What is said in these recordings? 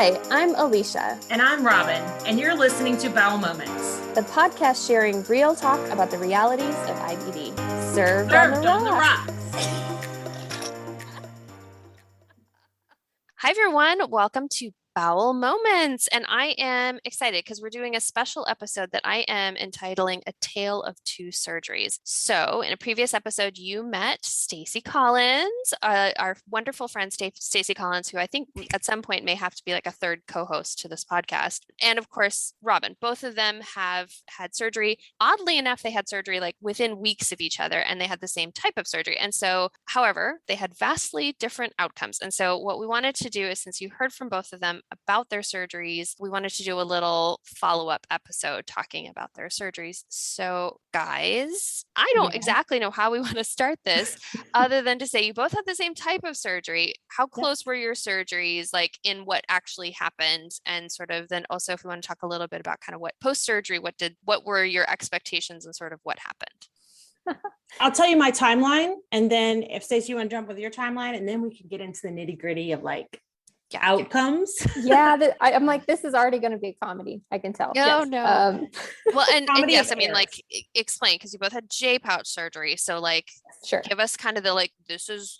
Hi, I'm Alicia. And I'm Robin, and you're listening to Bowel Moments, the podcast sharing real talk about the realities of IBD. Served on the rocks. Hi, everyone. Welcome to Bowel Moments. And I am excited because we're doing a special episode that I am entitling A Tale of Two Surgeries. So in a previous episode, you met Stacey Collins, our wonderful friend Stacey Collins, who I think at some point may have to be like a third co-host to this podcast. And of course, Robin. Both of them have had surgery. Oddly enough, they had surgery like within weeks of each other, and they had the same type of surgery. And so, however, they had vastly different outcomes. And so what we wanted to do is, since you heard from both of them about their surgeries, we wanted to do a little follow-up episode talking about their surgeries. So guys, I don't exactly know how we want to start this other than to say you both had the same type of surgery. How close were your surgeries, like in what actually happened? And sort of then also if we want to talk a little bit about kind of what post-surgery, what were your expectations and sort of what happened? I'll tell you my timeline, and then if Stacey, you want to jump with your timeline, and then we can get into the nitty-gritty of like outcomes. I'm like, this is already going to be a comedy. I can tell. No. Well, and yes, I mean, errors. like, explain, because you both had J-pouch surgery. So like, sure, give us kind of the, like,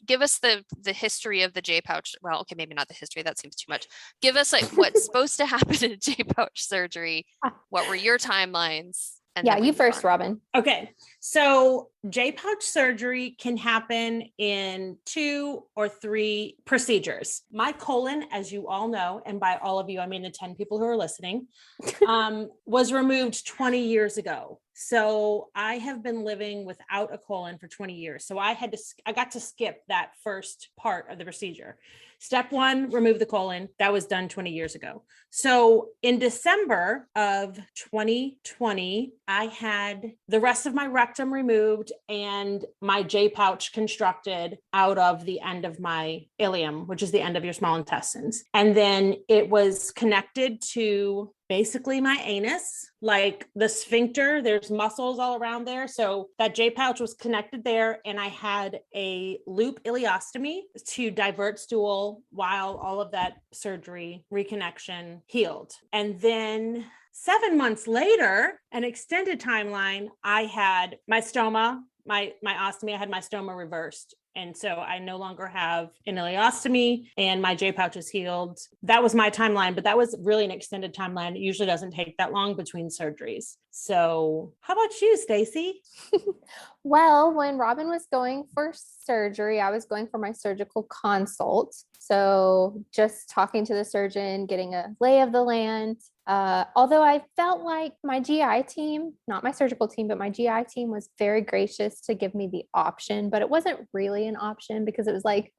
give us the history of the J-pouch. Well, okay, maybe not the history. That seems too much. Give us like what's supposed to happen in J-pouch surgery. What were your timelines? And you first, Robin. Okay. So J-pouch surgery can happen in 2 or 3 procedures. My colon, as you all know, and by all of you, I mean the 10 people who are listening, was removed 20 years ago. So I have been living without a colon for 20 years. So I got to skip that first part of the procedure. Step 1, remove the colon. That was done 20 years ago. So in December of 2020, I had the rest of my rectum removed and my J-pouch constructed out of the end of my ileum, which is the end of your small intestines. And then it was connected to basically my anus, like the sphincter. There's muscles all around there. So that J-pouch was connected there. And I had a loop ileostomy to divert stool while all of that surgery reconnection healed. And then 7 months later, an extended timeline, I had my stoma, my ostomy, I had my stoma reversed. And so I no longer have an ileostomy and my J-pouch is healed. That was my timeline, but that was really an extended timeline. It usually doesn't take that long between surgeries. So how about you, Stacey? Well, when Robin was going for surgery, I was going for my surgical consult. So just talking to the surgeon, getting a lay of the land. Although I felt like my GI team, not my surgical team, but my GI team was very gracious to give me the option, but it wasn't really an option because it was like,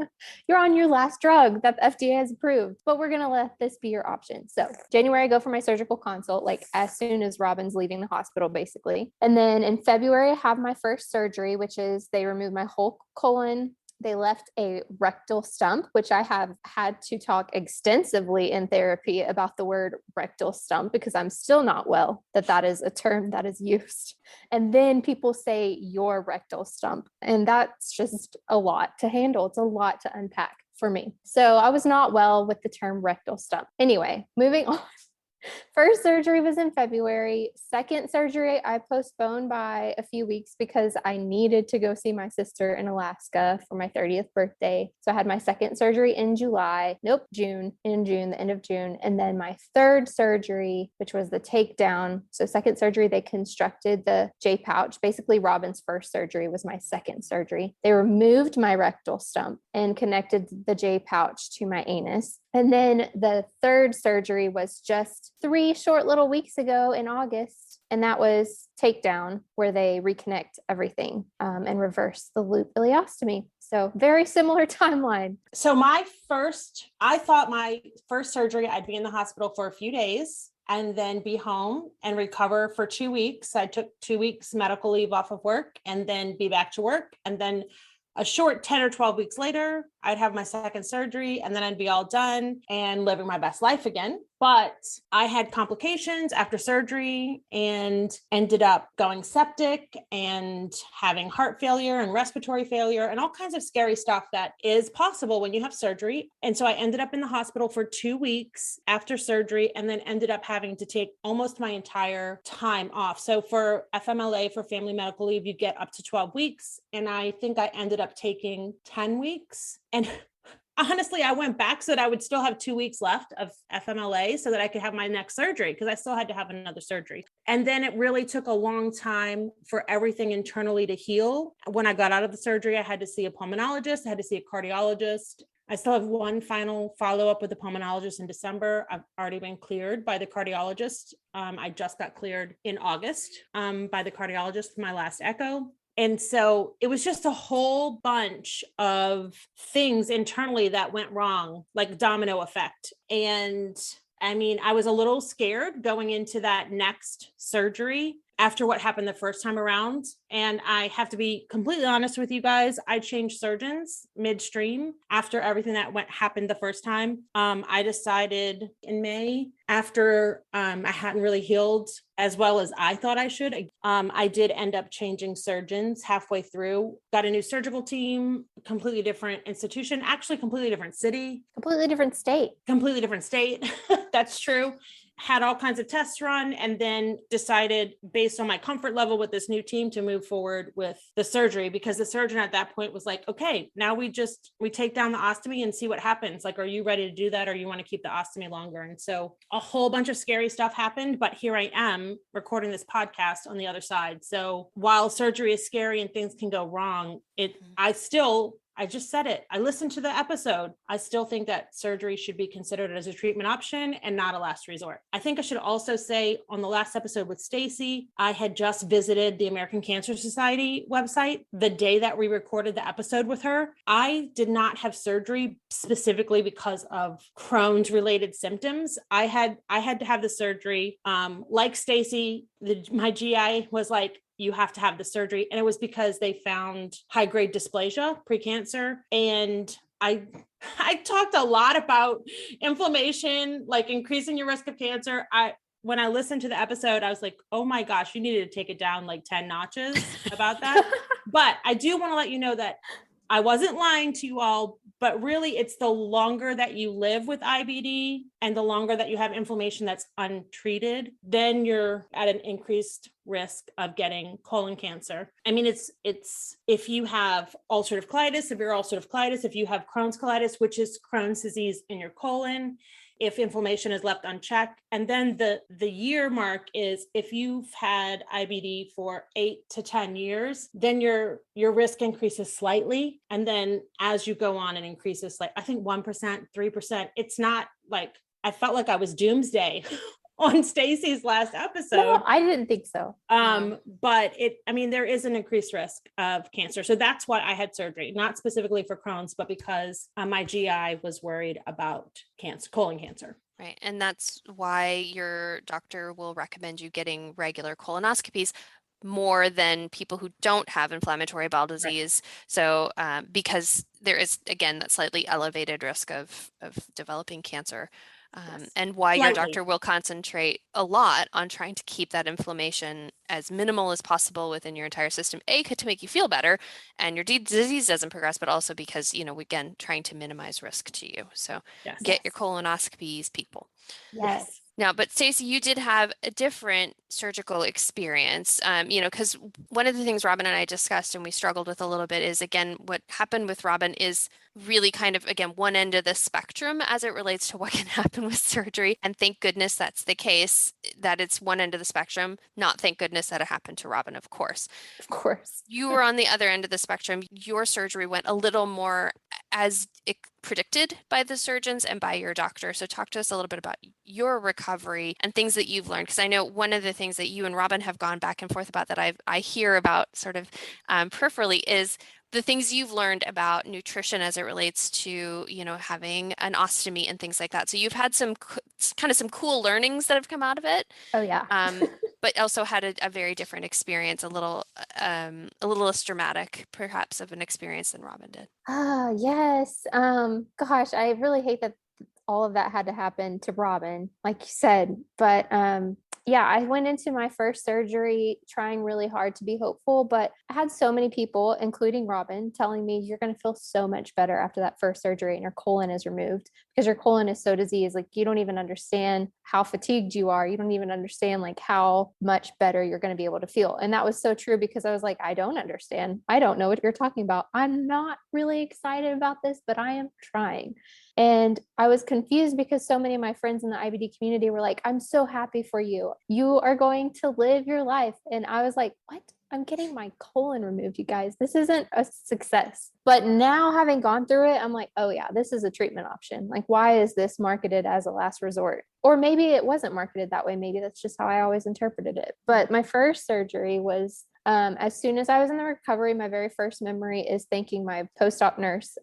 you're on your last drug that the FDA has approved, but we're going to let this be your option. So January, I go for my surgical consult, like as soon as Robin's leaving the hospital, basically. And then in February, I have my first surgery, which is they removed my whole colon. They left a rectal stump, which I have had to talk extensively in therapy about the word rectal stump because I'm still not well that is a term that is used. And then people say your rectal stump, and that's just a lot to handle. It's a lot to unpack for me. So I was not well with the term rectal stump. Anyway, moving on. First surgery was in February. Second surgery, I postponed by a few weeks because I needed to go see my sister in Alaska for my 30th birthday. So I had my second surgery in June, the end of June. And then my third surgery, which was the takedown. So second surgery, they constructed the J-pouch. Basically, Robin's first surgery was my second surgery. They removed my rectal stump and connected the J-pouch to my anus. And then the third surgery was just 3 short little weeks ago in August. And that was takedown, where they reconnect everything and reverse the loop ileostomy. So very similar timeline. So I thought my first surgery, I'd be in the hospital for a few days and then be home and recover for 2 weeks. I took 2 weeks medical leave off of work and then be back to work and then a short 10 or 12 weeks later, I'd have my second surgery and then I'd be all done and living my best life again. But I had complications after surgery and ended up going septic and having heart failure and respiratory failure and all kinds of scary stuff that is possible when you have surgery. And so I ended up in the hospital for 2 weeks after surgery and then ended up having to take almost my entire time off. So for FMLA, for family medical leave, you get up to 12 weeks. And I think I ended up taking 10 weeks. And honestly, I went back so that I would still have 2 weeks left of FMLA so that I could have my next surgery because I still had to have another surgery. And then it really took a long time for everything internally to heal. When I got out of the surgery, I had to see a pulmonologist, I had to see a cardiologist. I still have one final follow-up with the pulmonologist in December. I've already been cleared by the cardiologist. I just got cleared in August by the cardiologist for my last echo. And so it was just a whole bunch of things internally that went wrong, like domino effect. And I mean, I was a little scared going into that next surgery after what happened the first time around. And I have to be completely honest with you guys. I changed surgeons midstream after everything that happened the first time. I decided in May, after I hadn't really healed as well as I thought I should, I did end up changing surgeons halfway through, got a new surgical team, completely different institution, actually completely different city. Completely different state. Completely different state. That's true. Had all kinds of tests run and then decided based on my comfort level with this new team to move forward with the surgery because the surgeon at that point was like, okay, now we take down the ostomy and see what happens. Like, are you ready to do that? Or you want to keep the ostomy longer? And so a whole bunch of scary stuff happened, but here I am recording this podcast on the other side. So while surgery is scary and things can go wrong, I just said it. I listened to the episode. I still think that surgery should be considered as a treatment option and not a last resort. I think I should also say on the last episode with Stacey, I had just visited the American Cancer Society website the day that we recorded the episode with her. I did not have surgery specifically because of Crohn's related symptoms. I had to have the surgery. Like Stacey, my GI was like, you have to have the surgery. And it was because they found high grade dysplasia, precancer. And I talked a lot about inflammation, like increasing your risk of cancer. When I listened to the episode, I was like, oh my gosh, you needed to take it down like 10 notches about that. But I do want to let you know that I wasn't lying to you all, but really it's the longer that you live with IBD and the longer that you have inflammation that's untreated, then you're at an increased risk of getting colon cancer. I mean, it's if you have ulcerative colitis, severe ulcerative colitis, if you have Crohn's colitis, which is Crohn's disease in your colon, if inflammation is left unchecked. And then the year mark is if you've had IBD for 8 to 10 years, then your risk increases slightly. And then as you go on, it increases like, I think 1%, 3%. It's not like, I felt like I was doomsday on Stacey's last episode. No, I didn't think so. But there is an increased risk of cancer. So that's why I had surgery, not specifically for Crohn's, but because my GI was worried about colon cancer. Right. And that's why your doctor will recommend you getting regular colonoscopies more than people who don't have inflammatory bowel disease. Right. So because there is, again, that slightly elevated risk of developing cancer. Yes. And why your doctor will concentrate a lot on trying to keep that inflammation as minimal as possible within your entire system, to make you feel better and your disease doesn't progress, but also because, again, trying to minimize risk to you. So get your colonoscopies, people. Yes. Now, but Stacey, you did have a different surgical experience, because one of the things Robin and I discussed and we struggled with a little bit is, again, what happened with Robin is really kind of, again, one end of the spectrum as it relates to what can happen with surgery. And thank goodness that's the case, that it's one end of the spectrum, not thank goodness that it happened to Robin, of course. Of course. You were on the other end of the spectrum. Your surgery went a little more as predicted by the surgeons and by your doctor. So talk to us a little bit about your recovery and things that you've learned. Because I know one of the things that you and Robin have gone back and forth about that I hear about sort of peripherally is the things you've learned about nutrition as it relates to, having an ostomy and things like that. So you've had some cool learnings that have come out of it. Oh yeah. but also had a very different experience, a little less dramatic perhaps of an experience than Robin did. Yes. Gosh, I really hate that all of that had to happen to Robin, like you said. But yeah, I went into my first surgery trying really hard to be hopeful, but I had so many people, including Robin, telling me you're going to feel so much better after that first surgery and your colon is removed because your colon is so diseased. Like you don't even understand how fatigued you are. You don't even understand like how much better you're going to be able to feel. And that was so true because I was like, I don't understand. I don't know what you're talking about. I'm not really excited about this, but I am trying. And I was confused because so many of my friends in the IBD community were like, I'm so happy for you. You are going to live your life. And I was like, what? I'm getting my colon removed, you guys. This isn't a success. But now having gone through it, I'm like, oh yeah, this is a treatment option. Like, why is this marketed as a last resort? Or maybe it wasn't marketed that way. Maybe that's just how I always interpreted it. But my first surgery was as soon as I was in the recovery, my very first memory is thanking my post-op nurse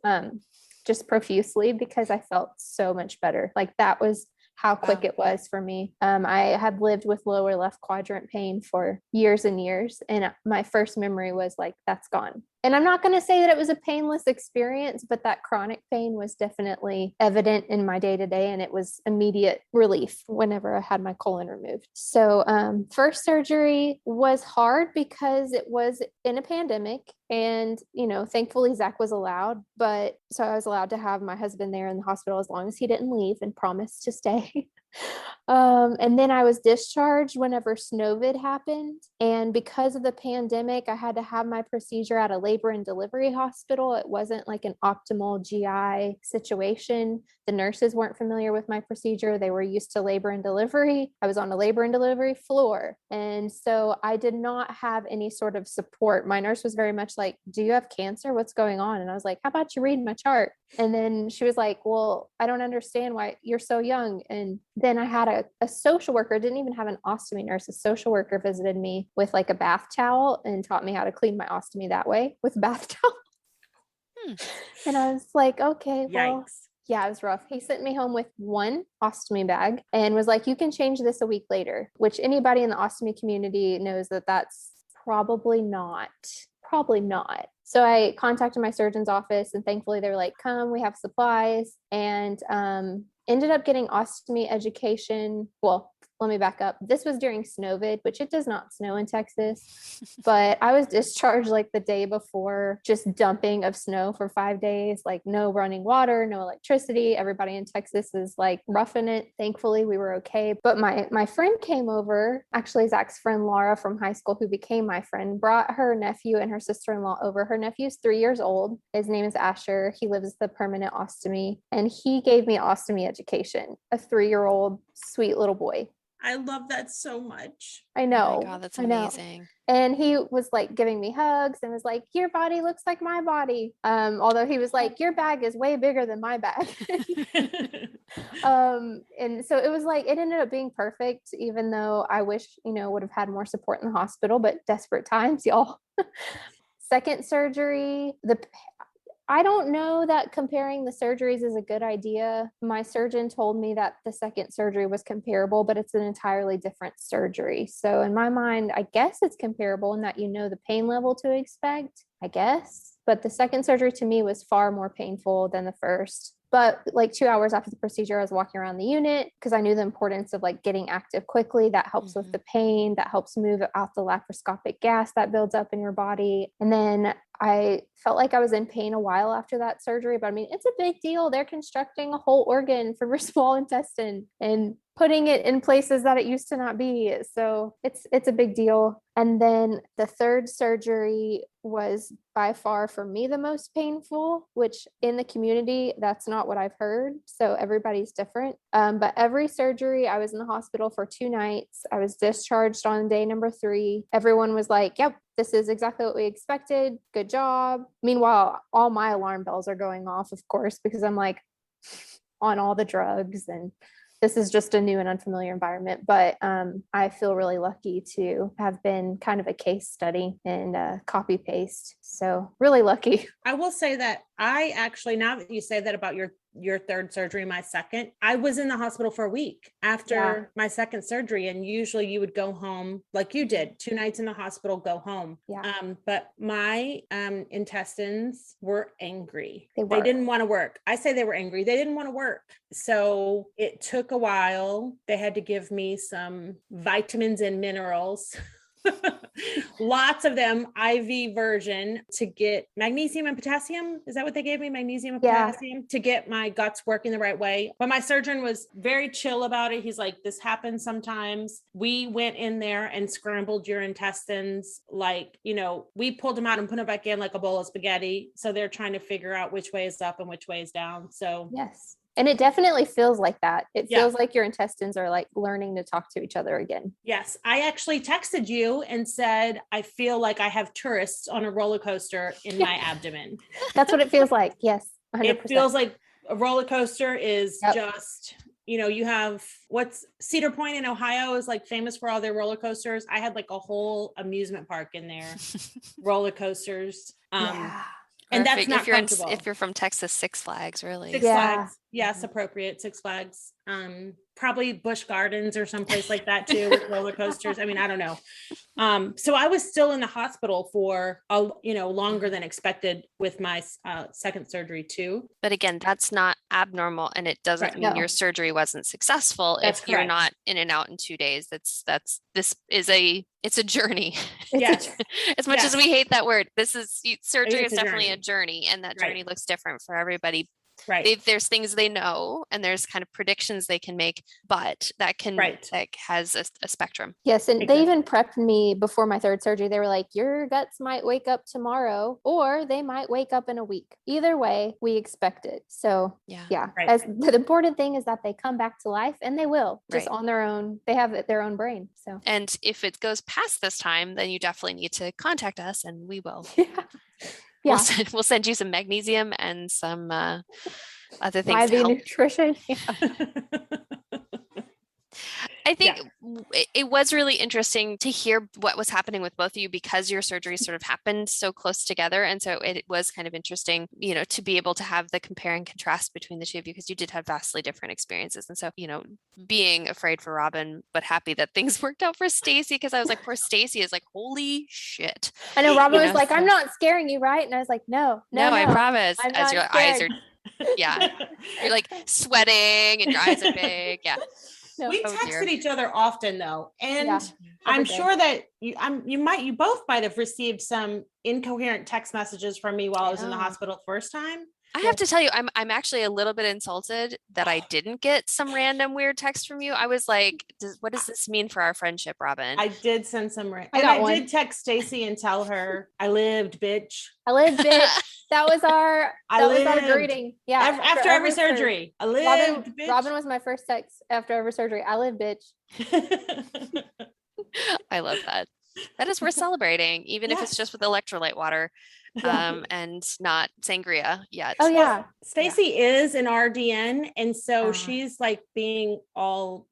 just profusely because I felt so much better. Like that was how quick it was for me. I had lived with lower left quadrant pain for years and years. And my first memory was like, that's gone. And I'm not going to say that it was a painless experience, but that chronic pain was definitely evident in my day to day. And it was immediate relief whenever I had my colon removed. So first surgery was hard because it was in a pandemic. And, you know, thankfully Zach was allowed, but so I was allowed to have my husband there in the hospital as long as he didn't leave and promised to stay. And then I was discharged whenever Snowvid happened. And because of the pandemic, I had to have my procedure at a labor and delivery hospital. It wasn't like an optimal GI situation. The nurses weren't familiar with my procedure. They were used to labor and delivery. I was on a labor and delivery floor. And so I did not have any sort of support. My nurse was very much like, do you have cancer? What's going on? And I was like, how about you read my chart? And then she was like, well, I don't understand why you're so young. And then I had a social worker, didn't even have an ostomy nurse. A social worker visited me with like a bath towel and taught me how to clean my ostomy that way with a bath towel. And I was like, okay, well, Yikes. yeah, it was rough. He sent me home with one ostomy bag and was like, you can change this a week later, which anybody in the ostomy community knows that that's probably not. So I contacted my surgeon's office and thankfully they were like, come, we have supplies, and ended up getting ostomy education. Well, let me back up. This was during Snowvid, which it does not snow in Texas, but I was discharged like the day before, just dumping of snow for 5 days, like no running water, no electricity. Everybody in Texas is like roughing it. Thankfully, we were okay. But my friend came over, actually Zach's friend Laura from high school, who became my friend, brought her nephew and her sister-in-law over. Her nephew's 3 years old. His name is Asher. He lives the permanent ostomy, and he gave me ostomy education, a 3-year-old sweet little boy. I love that so much. I know. Oh my God, that's amazing. And he was like giving me hugs and was like, your body looks like my body. Although he was like, your bag is way bigger than my bag. And so it was like, it ended up being perfect, even though I wish, would have had more support in the hospital, but desperate times, y'all. Second surgery, I don't know that comparing the surgeries is a good idea. My surgeon told me that the second surgery was comparable, but it's an entirely different surgery. So in my mind, I guess it's comparable in that the pain level to expect, I guess. But the second surgery to me was far more painful than the first. But like 2 hours after the procedure, I was walking around the unit because I knew the importance of like getting active quickly. That helps with the pain, that helps move out the laparoscopic gas that builds up in your body. And then I felt like I was in pain a while after that surgery, but I mean, it's a big deal. They're constructing a whole organ from your small intestine and putting it in places that it used to not be. So it's a big deal. And then the third surgery was by far for me the most painful, which in the community, that's not what I've heard. So everybody's different. But every surgery, I was in the hospital for 2 nights. I was discharged on day number 3. Everyone was like, yep, this is exactly what we expected. Good job. Meanwhile, all my alarm bells are going off, of course, because I'm like on all the drugs and this is just a new and unfamiliar environment. But I feel really lucky to have been kind of a case study and copy paste. So really lucky. I will say that I actually, now that you say that about your third surgery, my second, I was in the hospital for a week after my second surgery. And usually you would go home like you did, 2 nights in the hospital, go home. But my intestines were angry. They didn't want to work. I say they were angry. They didn't want to work. So it took a while. They had to give me some vitamins and minerals. Lots of them, IV version, to get magnesium and potassium. Is that what they gave me? Magnesium and potassium to get my guts working the right way. But my surgeon was very chill about it. He's like, this happens sometimes. We went in there and scrambled your intestines. Like, you know, we pulled them out and put them back in like a bowl of spaghetti. So they're trying to figure out which way is up and which way is down. So yes. And it definitely feels like that. It feels like your intestines are like learning to talk to each other again. Yes. I actually texted you and said, I feel like I have tourists on a roller coaster in my abdomen. That's what it feels like. Yes. 100%. It feels like a roller coaster is just, you know, you have what's Cedar Point in Ohio is like famous for all their roller coasters. I had like a whole amusement park in there, roller coasters. And that's not comfortable. If you're from Texas, Six Flags, really. Six Flags. Yes, appropriate. Six Flags. Probably Busch Gardens or someplace like that too with roller coasters. I mean, I don't know. So I was still in the hospital for longer than expected with my second surgery too. But again, that's not abnormal, and it doesn't mean your surgery wasn't successful if you're not in and out in 2 days. It's a journey. Yes. As much as we hate that word, surgery is definitely a journey, and that journey looks different for everybody. Right. There's things they know and there's kind of predictions they can make, but that has a spectrum. Yes. And they even prepped me before my third surgery. They were like, your guts might wake up tomorrow or they might wake up in a week. Either way, we expect it. So as the important thing is that they come back to life, and they will just on their own. They have their own brain. So, and if it goes past this time, then you definitely need to contact us and we will. We'll send you some magnesium and some other things to help. Nutrition. I think it was really interesting to hear what was happening with both of you because your surgery sort of happened so close together. And so it was kind of interesting, to be able to have the compare and contrast between the two of you, because you did have vastly different experiences. And so, being afraid for Robin, but happy that things worked out for Stacey, because I was like, poor Stacey is like, holy shit. I know Robin was like, I'm not scaring you, right? And I was like, no, I promise. As your eyes are, you're like sweating and your eyes are big. Yeah. No. We texted each other often though. And I'm sure that you both might have received some incoherent text messages from me while I was in the hospital the first time. I have to tell you, I'm actually a little bit insulted that I didn't get some random weird text from you. I was like, what does this mean for our friendship, Robin? I did send some. I did text Stacey and tell her, I lived, bitch. I lived, bitch. That was our greeting. Yeah. After every surgery. I lived, bitch. Robin was my first text after every surgery. I lived, bitch. I love that. That is worth celebrating, even if it's just with electrolyte water. And not sangria yet. Oh yeah. Stacey is an RDN. And so she's like being all,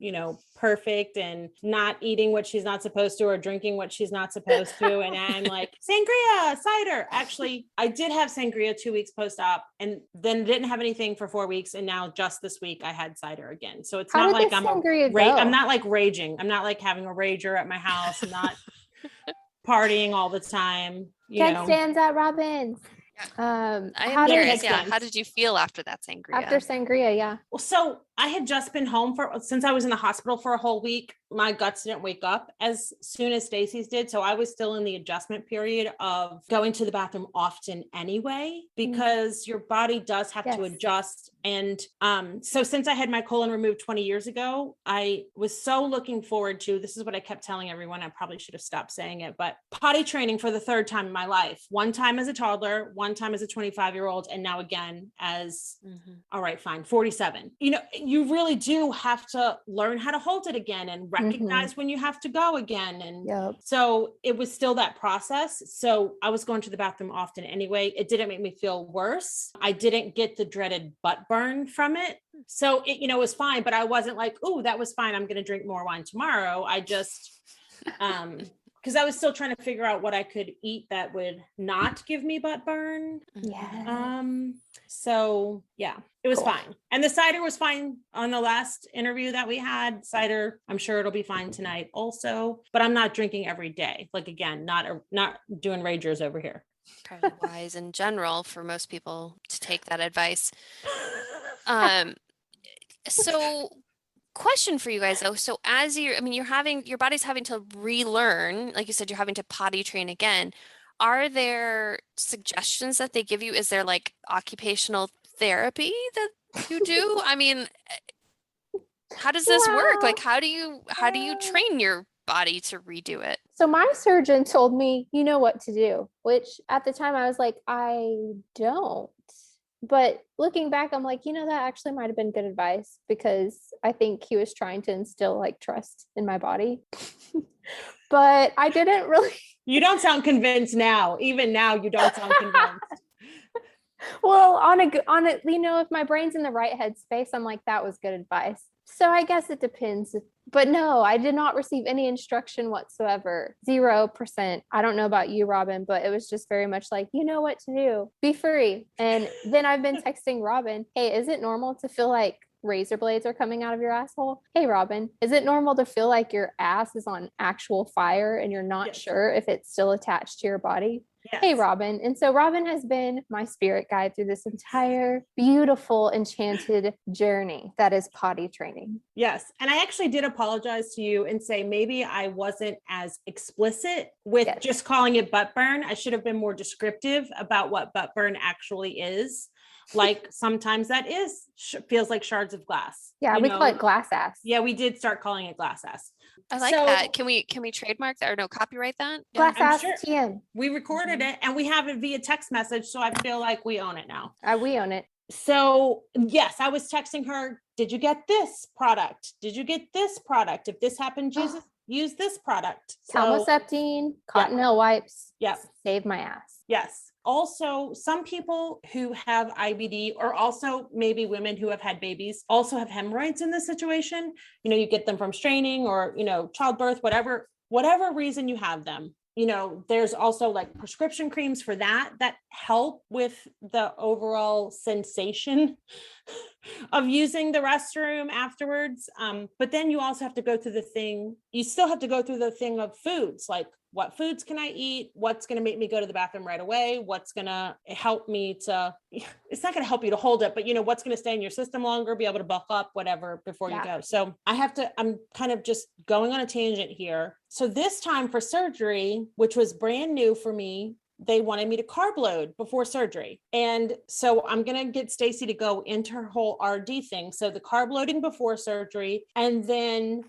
perfect and not eating what she's not supposed to or drinking what she's not supposed to. And I'm like, sangria, cider. Actually, I did have sangria 2 weeks post-op and then didn't have anything for 4 weeks. And now just this week I had cider again. So it's not like I'm not like raging. I'm not like having a rager at my house. I'm not partying all the time. Keg stands at Robin's. I am curious. How did you feel after that sangria? After sangria, Well, so I had just been home since I was in the hospital for a whole week. My guts didn't wake up as soon as Stacey's did. So I was still in the adjustment period of going to the bathroom often anyway, because your body does have to adjust. And so since I had my colon removed 20 years ago, I was so looking forward to, this is what I kept telling everyone, I probably should have stopped saying it, but potty training for the third time in my life. One time as a toddler, one time as a 25-year-old, and now again as, all right, fine, 47. You really do have to learn how to hold it again and recognize when you have to go again. And so it was still that process. So I was going to the bathroom often anyway. It didn't make me feel worse. I didn't get the dreaded butt burn from it. So it, was fine, but I wasn't like, oh, that was fine. I'm going to drink more wine tomorrow. I just, because I was still trying to figure out what I could eat that would not give me butt burn. Yeah. So yeah, it was Cool. fine. And the cider was fine on the last interview that we had. Cider, I'm sure it'll be fine tonight also, but I'm not drinking every day. Like again, not doing ragers over here. Probably wise in general for most people to take that advice. So question for you guys though. So as your body's having to relearn, like you said, you're having to potty train again. Are there suggestions that they give you? Is there like occupational therapy that you do? I mean, how does this work? Like, how do you train your body to redo it? So my surgeon told me, you know what to do, which at the time I was like, I don't. But looking back, I'm like, that actually might have been good advice because I think he was trying to instill like trust in my body. But I didn't really. You don't sound convinced now. Even now, you don't sound convinced. Well, on a, if my brain's in the right headspace, I'm like, that was good advice. So I guess it depends. But no, I did not receive any instruction whatsoever. 0%. I don't know about you, Robin, but it was just very much like, you know what to do. Be free. And then I've been texting Robin, hey, is it normal to feel like razor blades are coming out of your asshole? Hey, Robin, is it normal to feel like your ass is on actual fire and you're not sure if it's still attached to your body? Yes. Hey, Robin. And so Robin has been my spirit guide through this entire beautiful, enchanted journey that is potty training. Yes. And I actually did apologize to you and say maybe I wasn't as explicit with just calling it butt burn. I should have been more descriptive about what butt burn actually is. Like sometimes that feels like shards of glass. Yeah, we call it glass ass. Yeah, we did start calling it glass ass. I like that. Can we trademark that or no copyright that? Glass ass TM. We recorded it and we have it via text message. So I feel like we own it now. We own it. So yes, I was texting her. Did you get this product? Did you get this product? If this happened, use this product. Calmoseptine, Cottonelle wipes. Yep. Save my ass. Yes. Also, some people who have IBD or also maybe women who have had babies also have hemorrhoids in this situation. You get them from straining or, childbirth, whatever reason you have them. There's also like prescription creams for that help with the overall sensation of using the restroom afterwards. But then you also have to go through the thing of foods, like what foods can I eat? What's going to make me go to the bathroom right away? What's going to help me it's not going to help you to hold it, but what's going to stay in your system longer, be able to bulk up, whatever, before you go. So I'm kind of just going on a tangent here. So this time for surgery, which was brand new for me, they wanted me to carb load before surgery. And so I'm going to get Stacey to go into her whole RD thing. So the carb loading before surgery, and then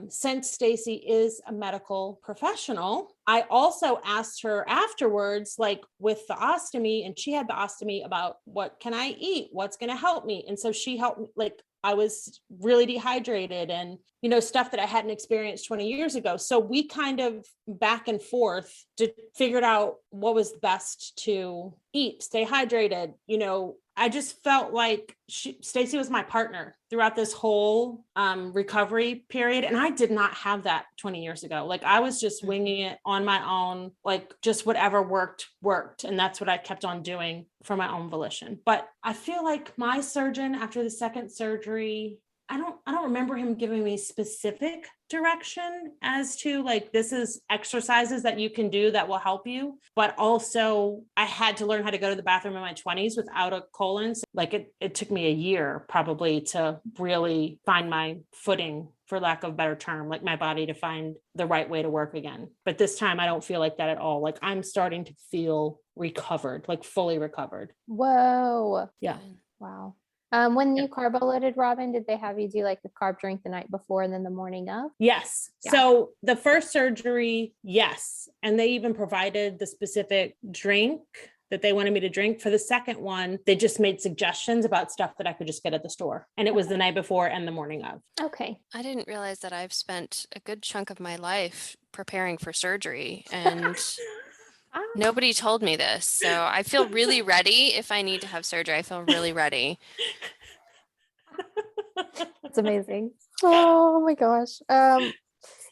since Stacey is a medical professional, I also asked her afterwards, like with the ostomy, and she had the ostomy, about what can I eat? What's going to help me? And so she helped me, like I was really dehydrated and, stuff that I hadn't experienced 20 years ago. So we kind of back and forth figured out what was best to eat, stay hydrated. I just felt like Stacey was my partner throughout this whole recovery period. And I did not have that 20 years ago. Like I was just winging it on my own, like just whatever worked. And that's what I kept on doing for my own volition. But I feel like my surgeon after the second surgery, I don't remember him giving me specific direction as to like, this is exercises that you can do that will help you. But also I had to learn how to go to the bathroom in my 20s without a colon. So like it took me a year probably to really find my footing, for lack of a better term, like my body to find the right way to work again. But this time I don't feel like that at all. Like I'm starting to feel recovered, like fully recovered. Whoa. Yeah. Wow. When you carb loaded, Robin, did they have you do like a carb drink the night before and then the morning of? Yes. Yeah. So the first surgery, yes. And they even provided the specific drink that they wanted me to drink. For the second one, they just made suggestions about stuff that I could just get at the store. And it was the night before and the morning of. Okay. I didn't realize that I've spent a good chunk of my life preparing for surgery and nobody told me this. So I feel really ready if I need to have surgery. I feel really ready. That's amazing. Oh my gosh.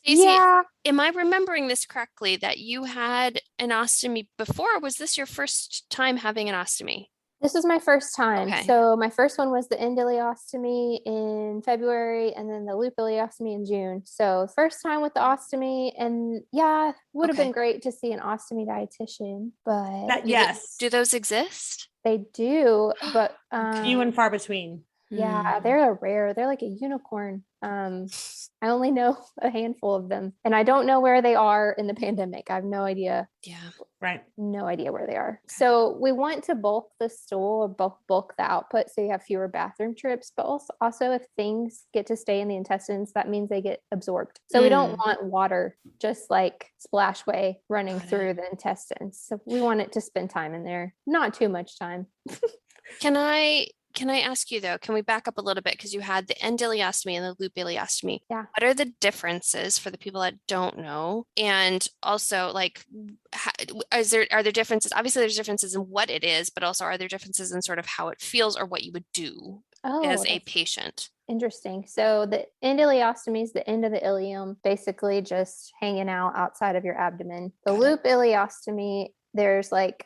Stacey, Yeah, am I remembering this correctly that you had an ostomy before? Or was this your first time having an ostomy? this was my first time. Okay. So my first one was the endoleostomy in February and then the loop ileostomy in June. So first time with the ostomy, and yeah, would have Okay. been great to see an ostomy dietitian, but That, Do yes. do those exist? they do. But Few and far between. yeah, Hmm. they're rare. They're like a unicorn. I only know a handful of them, and I don't know where they are in the pandemic. I have no idea. Yeah. Right. No idea where they are. So we want to bulk the stool or bulk the output so you have fewer bathroom trips, but also if things get to stay in the intestines, that means they get absorbed. So we don't want water just like splashway running Got it. through the intestines. So we want it to spend time in there, not too much time. Can I ask you though, can we back up a little bit? Because you had the endoleostomy and the loop ileostomy. Yeah. What are the differences for the people that don't know? And also like, are there differences? Obviously there's differences in what it is, but also are there differences in sort of how it feels or what you would do as a that's patient? interesting. So the endoleostomy is the end of the ileum, basically just hanging out outside of your abdomen. The Got it. loop ileostomy, there's like,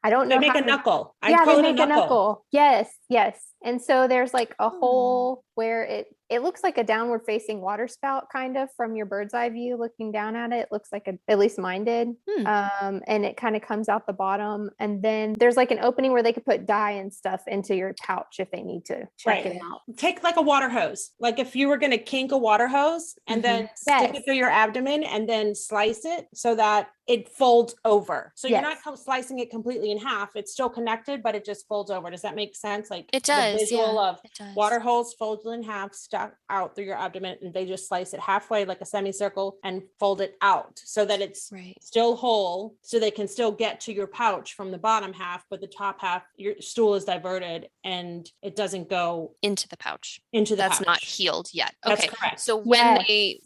I don't know They make how a to- knuckle. I Yeah, call they it a make a knuckle. knuckle. Yes, yes. And so there's like a hole where it looks like a downward facing water spout kind of from your bird's eye view looking down at it. It looks like at least mine did. And it kind of comes out the bottom. And then there's like an opening where they could put dye and stuff into your pouch if they need to check Right. it out. Take like a water hose. Like if you were going to kink a water hose and then stick Yes. it through your abdomen and then slice it so that it folds over. So you're not slicing it completely in half. It's still connected, but it just folds over. Does that make sense? Like It does. The visual of it does. water hose folded in half, stuck out through your abdomen, and they just slice it halfway like a semicircle and fold it out so that it's Right. still whole, so they can still get to your pouch from the bottom half, but the top half, your stool is diverted and it doesn't go Into the pouch. into the That's pouch. not healed yet. That's Okay. correct. So Yes.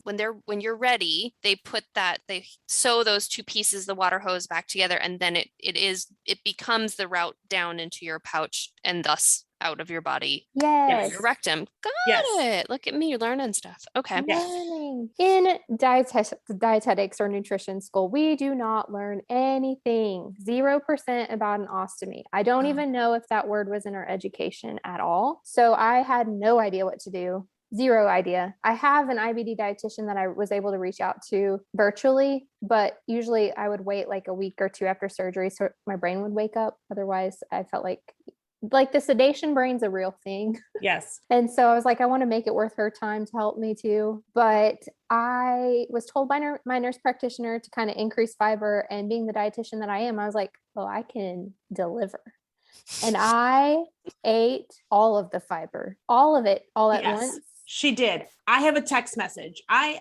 when you're ready, they sew those two pieces, the water hose back together, and then it becomes the route down into your pouch and thus out of your body. Yes. Your rectum. Got Yes. it. Look at me, you're learning stuff. Okay. Yes. Learning. In dietetics or nutrition school, we do not learn anything, 0% about an ostomy. I don't Oh. even know if that word was in our education at all. So I had no idea what to do. Zero idea. I have an IBD dietitian that I was able to reach out to virtually, but usually I would wait like a week or two after surgery so my brain would wake up. Otherwise, I felt like the sedation brain's a real thing. Yes. And so I was like, I want to make it worth her time to help me too. But I was told by my nurse practitioner to kind of increase fiber. And being the dietitian that I am, I was like, oh, I can deliver. And I ate all of the fiber, all of it, all at once. She did. I have a text message. I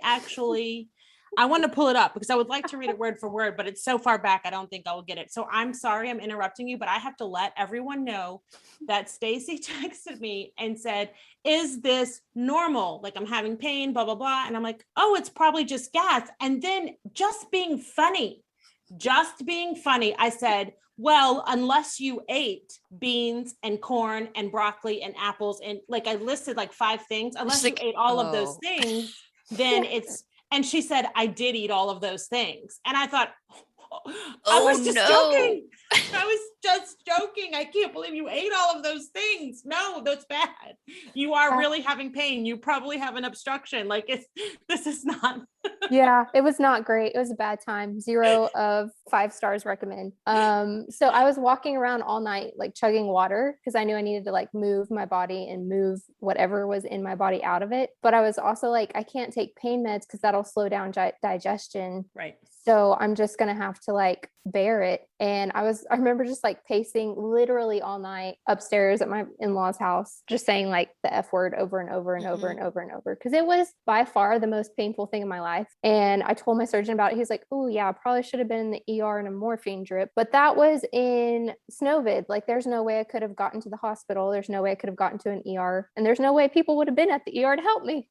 want to pull it up because I would like to read it word for word, but it's so far back, I don't think I will get it. So I'm sorry I'm interrupting you, but I have to let everyone know that Stacey texted me and said, is this normal? Like I'm having pain, blah, blah, blah. And I'm like, oh, it's probably just gas. And then just being funny, I said, well, unless you ate beans and corn and broccoli and apples, and like I listed like 5 things, unless you ate all of those things, then it's, and she said, I did eat all of those things. And I thought, I was just joking. I was just joking. I can't believe you ate all of those things. No, that's bad. You are really having pain. You probably have an obstruction. Like this is not. Yeah, it was not great. It was a bad time. 0 of 5 stars recommend. So I was walking around all night, like chugging water because I knew I needed to like move my body and move whatever was in my body out of it. But I was also like, I can't take pain meds because that'll slow down digestion. Right. So I'm just going to have to like bear it. And I remember just like pacing literally all night upstairs at my in-laws' house, just saying like the F word over and over and over and over and over. Cause it was by far the most painful thing in my life. And I told my surgeon about it. He's like, oh yeah, I probably should have been in the ER in a morphine drip, but that was in Snowvid. Like there's no way I could have gotten to the hospital. There's no way I could have gotten to an ER, and there's no way people would have been at the ER to help me.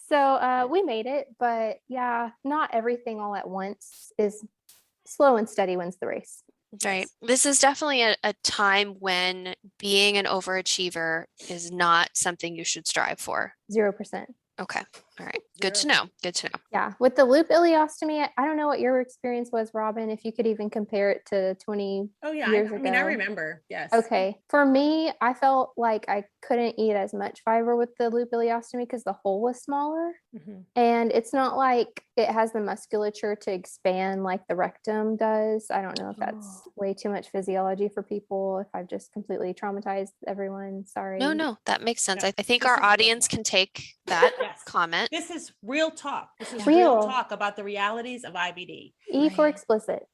So we made it, but yeah, not everything all at once. Is slow and steady wins the race. Right. This is definitely a time when being an overachiever is not something you should strive for. 0%. Okay. All right. Good to know. Good to know. Yeah. With the loop ileostomy, I don't know what your experience was, Robin, if you could even compare it to 20 years I ago. mean, I remember. Yes. Okay. For me, I felt like I couldn't eat as much fiber with the loop ileostomy because the hole was smaller. Mhm. And it's not like it has the musculature to expand like the rectum does. I don't know if that's way too much physiology for people, if I've just completely traumatized everyone. Sorry. No, that makes sense. Yeah. I think This our is real audience talk. can take that Yes. comment. This is real talk. This is Real. real talk about the realities of IBD. E for Right. explicit.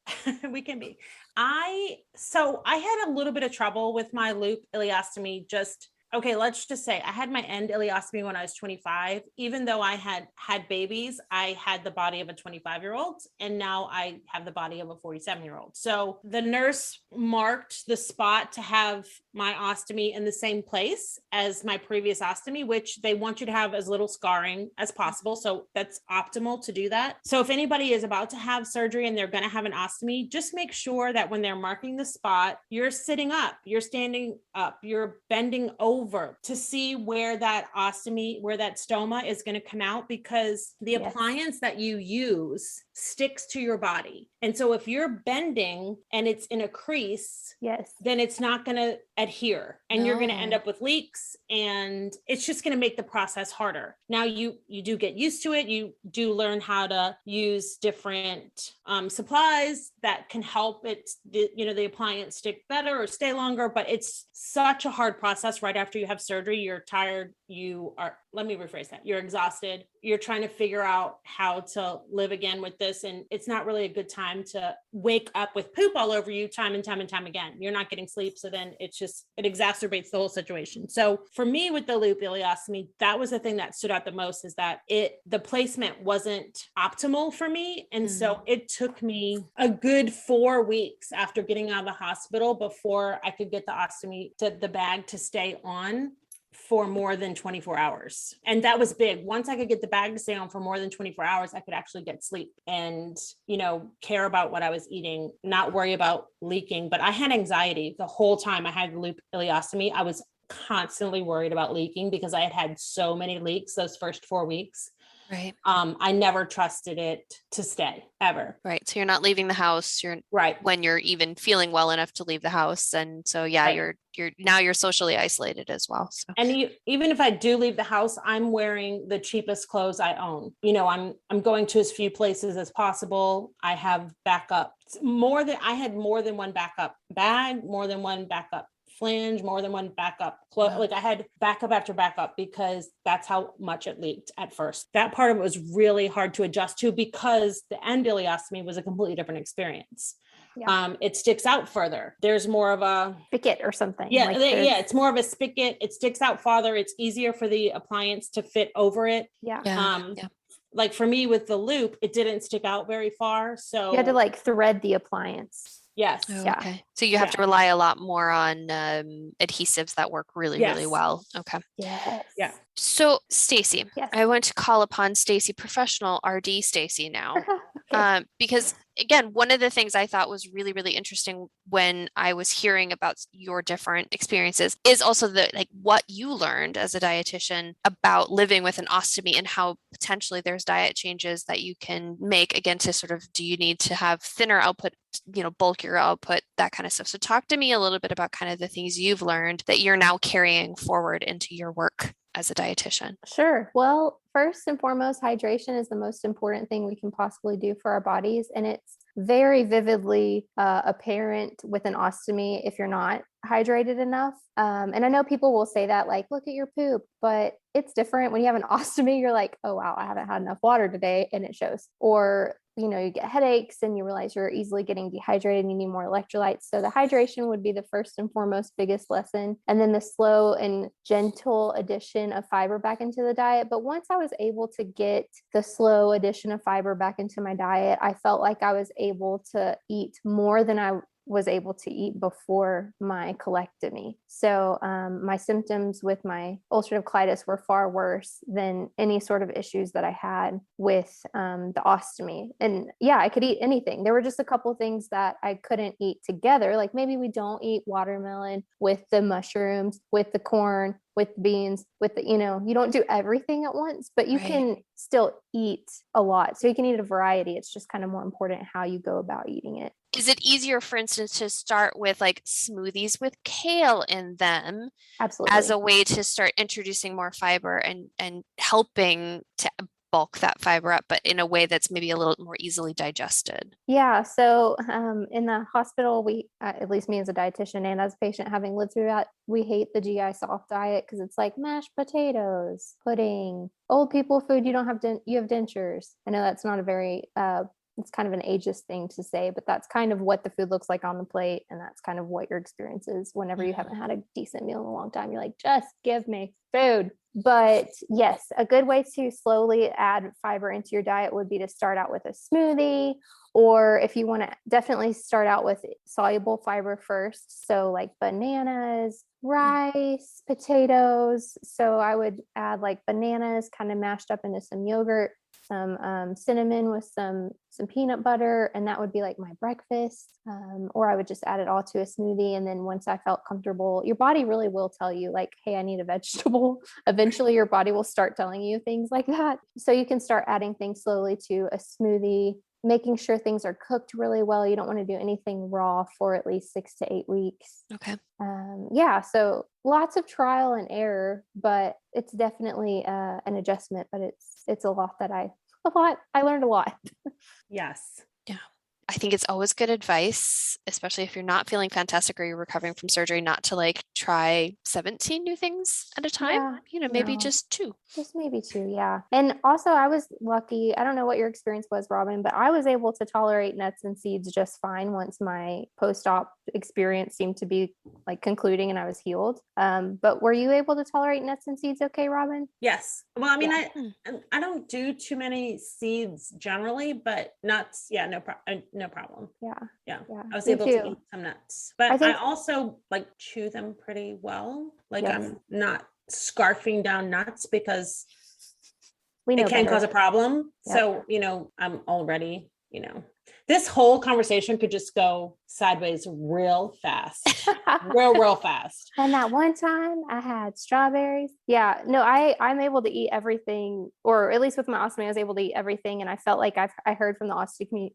We can be. I had a little bit of trouble with my loop ileostomy. Let's just say I had my end ileostomy when I was 25. Even though I had babies, I had the body of a 25-year-old, and now I have the body of a 47-year-old. So the nurse marked the spot to have my ostomy in the same place as my previous ostomy, which they want you to have as little scarring as possible. So that's optimal to do that. So if anybody is about to have surgery and they're going to have an ostomy, just make sure that when they're marking the spot, you're sitting up, you're standing up, you're bending over to see where that ostomy, where that stoma is going to come out, because the Yes. appliance that you use sticks to your body. And so if you're bending and it's in a crease, Yes. then it's not going to adhere, and you're going to end No. up with leaks, and it's just going to make the process harder. Now you do get used to it. You do learn how to use different supplies that can help the appliance stick better or stay longer, but it's such a hard process. Right after you have surgery, you're tired, let me rephrase that, you're exhausted, you're trying to figure out how to live again with this, and it's not really a good time to wake up with poop all over you time and time and time again. You're not getting sleep, so then it exacerbates the whole situation. So for me with the loop ileostomy, that was the thing that stood out the most, is that the placement wasn't optimal for me. And so it took me a good 4 weeks after getting out of the hospital before I could get the bag to stay on for more than 24 hours. And that was big. Once I could get the bag to stay on for more than 24 hours, I could actually get sleep and, care about what I was eating, not worry about leaking. But I had anxiety the whole time I had the loop ileostomy. I was constantly worried about leaking because I had had so many leaks those first 4 weeks. Right. I never trusted it to stay ever. Right. So you're not leaving the house. You're right when you're even feeling well enough to leave the house. And so, yeah, Right. you're socially isolated as well. So. And even if I do leave the house, I'm wearing the cheapest clothes I own. I'm going to as few places as possible. I have backup I had more than one backup bag, more than one backup flange, more than one backup like I had backup after backup, because that's how much it leaked at first. That part of it was really hard to adjust to, because the end ileostomy was a completely different experience. Yeah. It sticks out further. There's more of a spigot or something. Yeah, it's more of a spigot. It sticks out farther. It's easier for the appliance to fit over it. Yeah. Like for me with the loop, it didn't stick out very far. So You had to like thread the appliance. Yes. Oh, Yeah. okay. So you have to rely a lot more on adhesives that work really, really Yes. well. Okay. Yes. Yeah. So Stacey, Yes. I want to call upon Stacey, professional RD Stacey now. Okay. Because again, one of the things I thought was really, really interesting when I was hearing about your different experiences is also what you learned as a dietitian about living with an ostomy, and how potentially there's diet changes that you can make, again, to sort of, do you need to have thinner output, bulkier output, that kind of stuff. So talk to me a little bit about kind of the things you've learned that you're now carrying forward into your work as a dietitian. Sure. Well, first and foremost, hydration is the most important thing we can possibly do for our bodies. And it's very vividly apparent with an ostomy if you're not hydrated enough. And I know people will say that, like, look at your poop, but it's different when you have an ostomy. You're like, oh, wow, I haven't had enough water today, and it shows. Or you get headaches and you realize you're easily getting dehydrated and you need more electrolytes. So the hydration would be the first and foremost biggest lesson. And then the slow and gentle addition of fiber back into the diet. But once I was able to get the slow addition of fiber back into my diet, I felt like I was able to eat more than I was able to eat before my colectomy. So my symptoms with my ulcerative colitis were far worse than any sort of issues that I had with the ostomy. And yeah, I could eat anything. There were just a couple of things that I couldn't eat together. Like maybe we don't eat watermelon with the mushrooms, with the corn, with beans, with the, you don't do everything at once, but you can still eat a lot. So you can eat a variety. It's just kind of more important how you go about eating it. Is it easier, for instance, to start with like smoothies with kale in them? Absolutely. As a way to start introducing more fiber and helping to bulk that fiber up, but in a way that's maybe a little more easily digested? Yeah. So in the hospital, we, at least me as a dietitian and as a patient having lived through that, we hate the GI soft diet because it's like mashed potatoes, pudding, old people food. You don't have you have dentures. I know that's not a very, it's kind of an ageist thing to say, but that's kind of what the food looks like on the plate. And that's kind of what your experience is whenever you haven't had a decent meal in a long time. You're like, just give me food. But yes, a good way to slowly add fiber into your diet would be to start out with a smoothie, or if you want to definitely start out with soluble fiber first. So like bananas, rice, potatoes. So I would add like bananas kind of mashed up into some yogurt, some cinnamon with some peanut butter, and that would be like my breakfast. Or I would just add it all to a smoothie. And then once I felt comfortable, your body really will tell you like, hey, I need a vegetable. Eventually your body will start telling you things like that. So you can start adding things slowly to a smoothie, making sure things are cooked really well. You don't want to do anything raw for at least 6 to 8 weeks. Okay. Yeah. So lots of trial and error, but it's definitely an adjustment, but it's a lot I learned a lot. Yes. Yeah. I think it's always good advice, especially if you're not feeling fantastic or you're recovering from surgery, not to like try 17 new things at a time. Maybe just 2. Just maybe 2. Yeah. And also I was lucky. I don't know what your experience was, Robin, but I was able to tolerate nuts and seeds just fine once my post-op experience seemed to be like concluding and I was healed. But were you able to tolerate nuts and seeds okay, Robin? Yes. Well, I mean, I don't do too many seeds generally, but nuts, yeah, no problem. Yeah. I was able to eat some nuts, but I also like chew them pretty well. Like I'm not scarfing down nuts because it can cause a problem. Yep. So, I'm already, this whole conversation could just go sideways real fast, real fast. And that one time I had strawberries. Yeah, no, I'm able to eat everything, or at least with my ostomy, I was able to eat everything. And I felt like I heard from the ostomy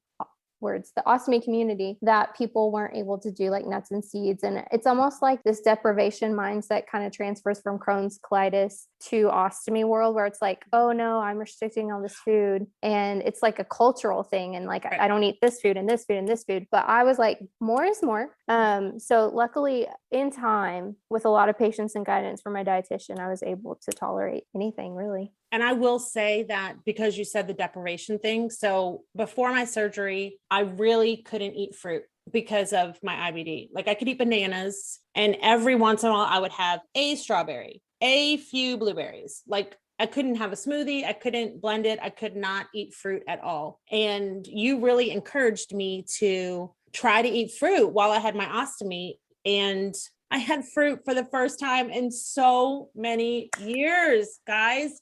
community that people weren't able to do like nuts and seeds. And it's almost like this deprivation mindset kind of transfers from Crohn's colitis to ostomy world, where it's like, oh no, I'm restricting all this food. And it's like a cultural thing. And like, I don't eat this food and this food and this food, but I was like, more is more. So luckily in time, with a lot of patience and guidance from my dietitian, I was able to tolerate anything really. And I will say that because you said the deprivation thing. So before my surgery, I really couldn't eat fruit because of my IBD. Like I could eat bananas, and every once in a while I would have a strawberry, a few blueberries. Like I couldn't have a smoothie. I couldn't blend it. I could not eat fruit at all. And you really encouraged me to try to eat fruit while I had my ostomy. And I had fruit for the first time in so many years, guys.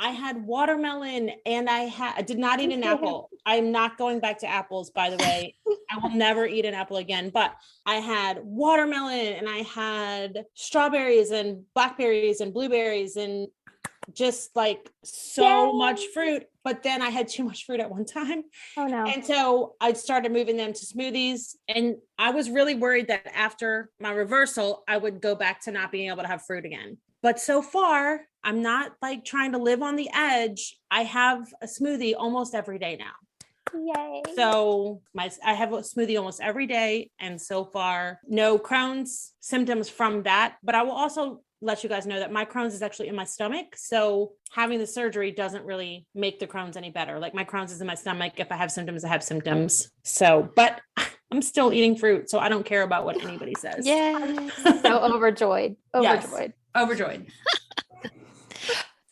I had watermelon, and I did not eat an apple. I'm not going back to apples, by the way. I will never eat an apple again, but I had watermelon, and I had strawberries and blackberries and blueberries and just like so much fruit. But then I had too much fruit at one time. Oh no. And so I started moving them to smoothies, and I was really worried that after my reversal, I would go back to not being able to have fruit again. But so far, I'm not like trying to live on the edge. I have a smoothie almost every day now. Yay. So I have a smoothie almost every day. And so far, no Crohn's symptoms from that. But I will also let you guys know that my Crohn's is actually in my stomach. So having the surgery doesn't really make the Crohn's any better. Like my Crohn's is in my stomach. If I have symptoms, I have symptoms. So, but I'm still eating fruit, so I don't care about what anybody says. Yeah. So overjoyed. Yes. Overjoyed.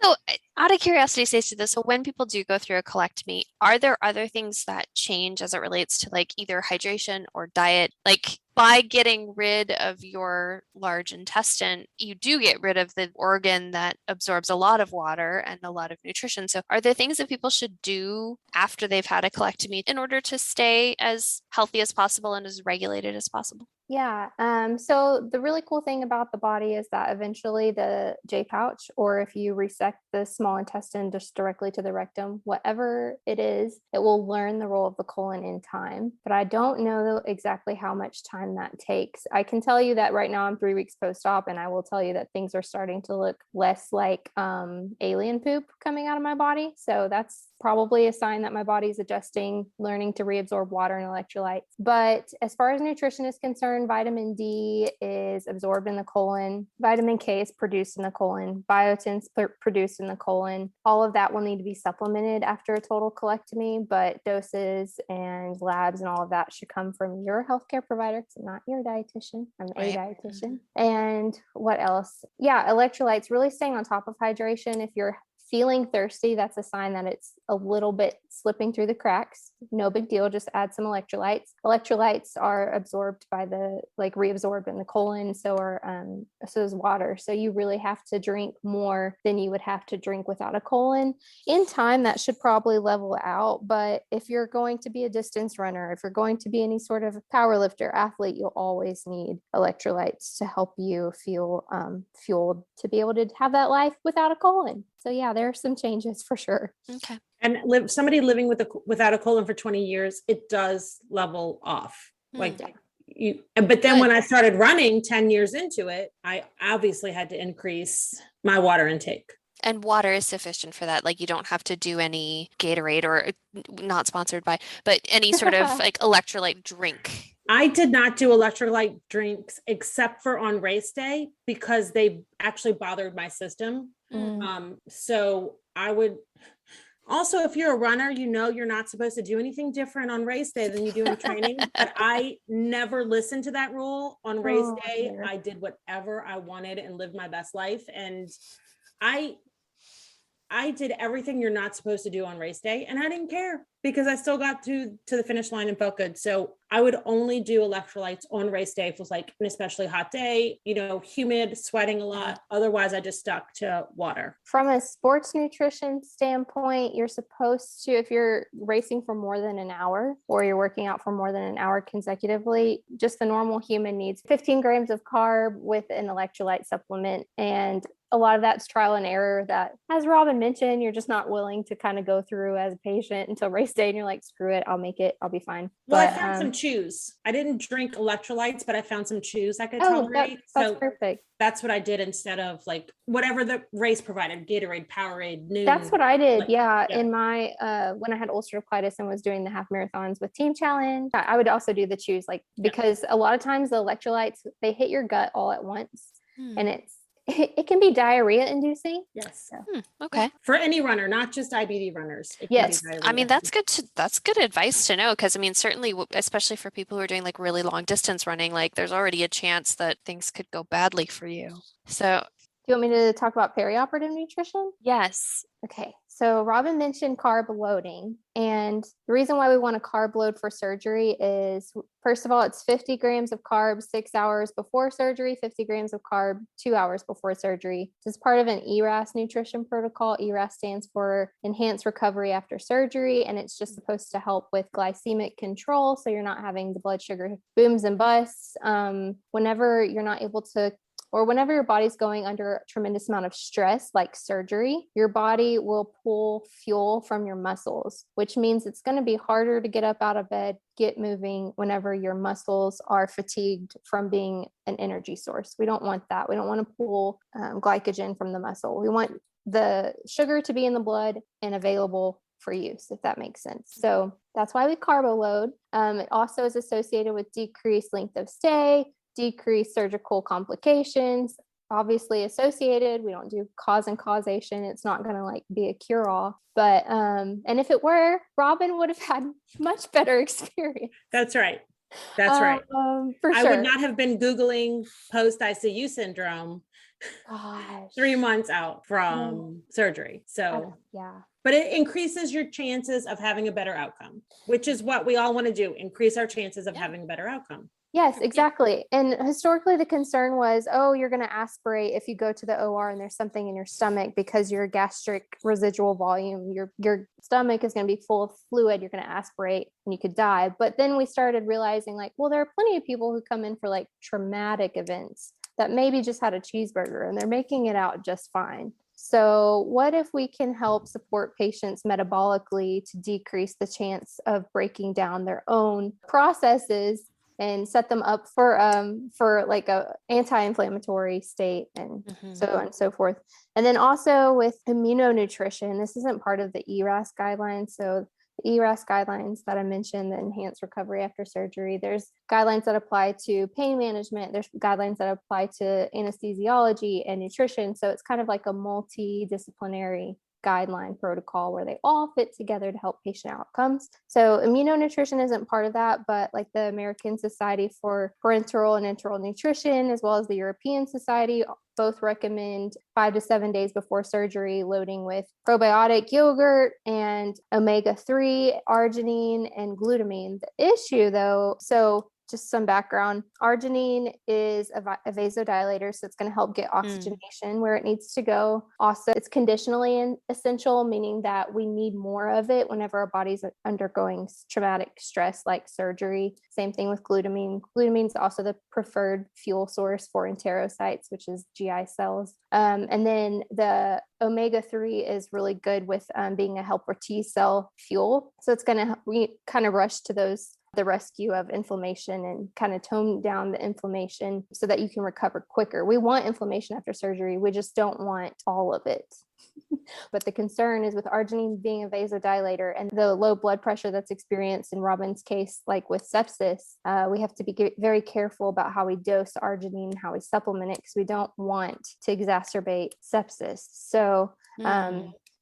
So Out of curiosity, Stacey, so when people do go through a colectomy, are there other things that change as it relates to like either hydration or diet? Like by getting rid of your large intestine, you do get rid of the organ that absorbs a lot of water and a lot of nutrition. So are there things that people should do after they've had a colectomy in order to stay as healthy as possible and as regulated as possible? Yeah. So the really cool thing about the body is that eventually the J pouch, or if you resect the small intestine just directly to the rectum, whatever it is, it will learn the role of the colon in time. But I don't know exactly how much time that takes. I can tell you that right now I'm 3 weeks post-op, and I will tell you that things are starting to look less like alien poop coming out of my body. So that's probably a sign that my body is adjusting, learning to reabsorb water and electrolytes. But as far as nutrition is concerned, vitamin D is absorbed in the colon. Vitamin K is produced in the colon. Biotin's produced in the colon. All of that will need to be supplemented after a total colectomy, but doses and labs and all of that should come from your healthcare provider. It's not your dietitian. I'm a dietitian. And what else? Yeah, electrolytes, really staying on top of hydration. If you're feeling thirsty, that's a sign that it's a little bit slipping through the cracks. No big deal. Just add some electrolytes. Electrolytes are absorbed by reabsorbed in the colon. So is water. So you really have to drink more than you would have to drink without a colon. In time, that should probably level out. But if you're going to be a distance runner, if you're going to be any sort of power lifter, athlete, you'll always need electrolytes to help you feel fueled to be able to have that life without a colon. So yeah, there are some changes for sure. Okay. And somebody living without a colon for 20 years, it does level off. But then when I started running 10 years into it, I obviously had to increase my water intake. And water is sufficient for that. Like you don't have to do any Gatorade, or not sponsored by, but any sort of like electrolyte drink. I did not do electrolyte drinks except for on race day because they actually bothered my system. So I would also, if you're a runner, you're not supposed to do anything different on race day than you do in training. But I never listened to that rule on race day. Dear. I did whatever I wanted and lived my best life. And I did everything you're not supposed to do on race day, and I didn't care because I still got to the finish line and felt good. So I would only do electrolytes on race day if it was like an especially hot day, humid, sweating a lot. Otherwise, I just stuck to water. From a sports nutrition standpoint, you're supposed to, if you're racing for more than an hour or you're working out for more than an hour consecutively, just the normal human needs 15 grams of carb with an electrolyte supplement. And a lot of that's trial and error that, as Robin mentioned, you're just not willing to kind of go through as a patient until race day. And you're like, screw it, I'll make it. I'll be fine. Well, I found some chews. I didn't drink electrolytes, but I found some chews I could tolerate. That's perfect. That's what I did instead of like whatever the race provided, Gatorade, Powerade, Noon. That's what I did. Yeah. In my, when I had ulcerative colitis and was doing the half marathons with Team Challenge, I would also do the chews, because a lot of times the electrolytes, they hit your gut all at once and it can be diarrhea inducing. Yes. So, okay. For any runner, not just IBD runners. Yes. I mean, that's good advice to know. Because I mean, certainly, especially for people who are doing like really long distance running, like there's already a chance that things could go badly for you. So do you want me to talk about perioperative nutrition? Yes. Okay. So Robin mentioned carb loading. And the reason why we want to carb load for surgery is, first of all, it's 50 grams of carbs 6 hours before surgery, 50 grams of carb 2 hours before surgery. This is part of an ERAS nutrition protocol. ERAS stands for Enhanced Recovery After Surgery, and it's just supposed to help with glycemic control. So you're not having the blood sugar booms and busts. Whenever you're not able to, or whenever your body's going under a tremendous amount of stress, like surgery, your body will pull fuel from your muscles, which means it's going to be harder to get up out of bed, get moving whenever your muscles are fatigued from being an energy source. We don't want that. We don't want to pull glycogen from the muscle. We want the sugar to be in the blood and available for use, if that makes sense. So that's why we carbo load. It also is associated with decreased length of stay, decreased surgical complications, obviously associated. We don't do cause and causation. It's not going to be a cure-all, but and if it were, Robin would have had much better experience. That's right. That's right. For sure. I would not have been Googling post ICU syndrome Gosh. 3 months out from surgery. So, yeah. but it increases your chances of having a better outcome, which is what we all want to do, increase our chances of having a better outcome. Yes, exactly. And historically, the concern was, oh, you're going to aspirate if you go to the OR and there's something in your stomach because your gastric residual volume, your stomach is going to be full of fluid. You're going to aspirate and you could die. But then we started realizing, like, well, there are plenty of people who come in for like traumatic events that maybe just had a cheeseburger and they're making it out just fine. So, what if we can help support patients metabolically to decrease the chance of breaking down their own processes and set them up for like a anti-inflammatory state and so on and so forth. And then also with immunonutrition, this isn't part of the ERAS guidelines. So the ERAS guidelines that I mentioned, the enhanced recovery after surgery, there's guidelines that apply to pain management. There's guidelines that apply to anesthesiology and nutrition. So it's kind of like a multidisciplinary guideline protocol where they all fit together to help patient outcomes. So immunonutrition isn't part of that, but like the American Society for Parenteral and Enteral Nutrition, as well as the European Society, both recommend 5 to 7 days before surgery loading with probiotic yogurt and omega-3, arginine, and glutamine. The issue though, so just some background, arginine is a vasodilator, so it's going to help get oxygenation where it needs to go. Also, it's conditionally essential, meaning that we need more of it whenever our body's undergoing traumatic stress like surgery. Same thing with glutamine. Glutamine is also the preferred fuel source for enterocytes, which is GI cells. And then the omega-3 is really good with being a helper T cell fuel. So it's going to kind of rush to the rescue of inflammation and kind of tone down the inflammation so that you can recover quicker. We want inflammation after surgery. We just don't want all of it. But the concern is with arginine being a vasodilator and the low blood pressure that's experienced in Robin's case, like with sepsis, we have to be very careful about how we dose arginine, how we supplement it, because we don't want to exacerbate sepsis. So,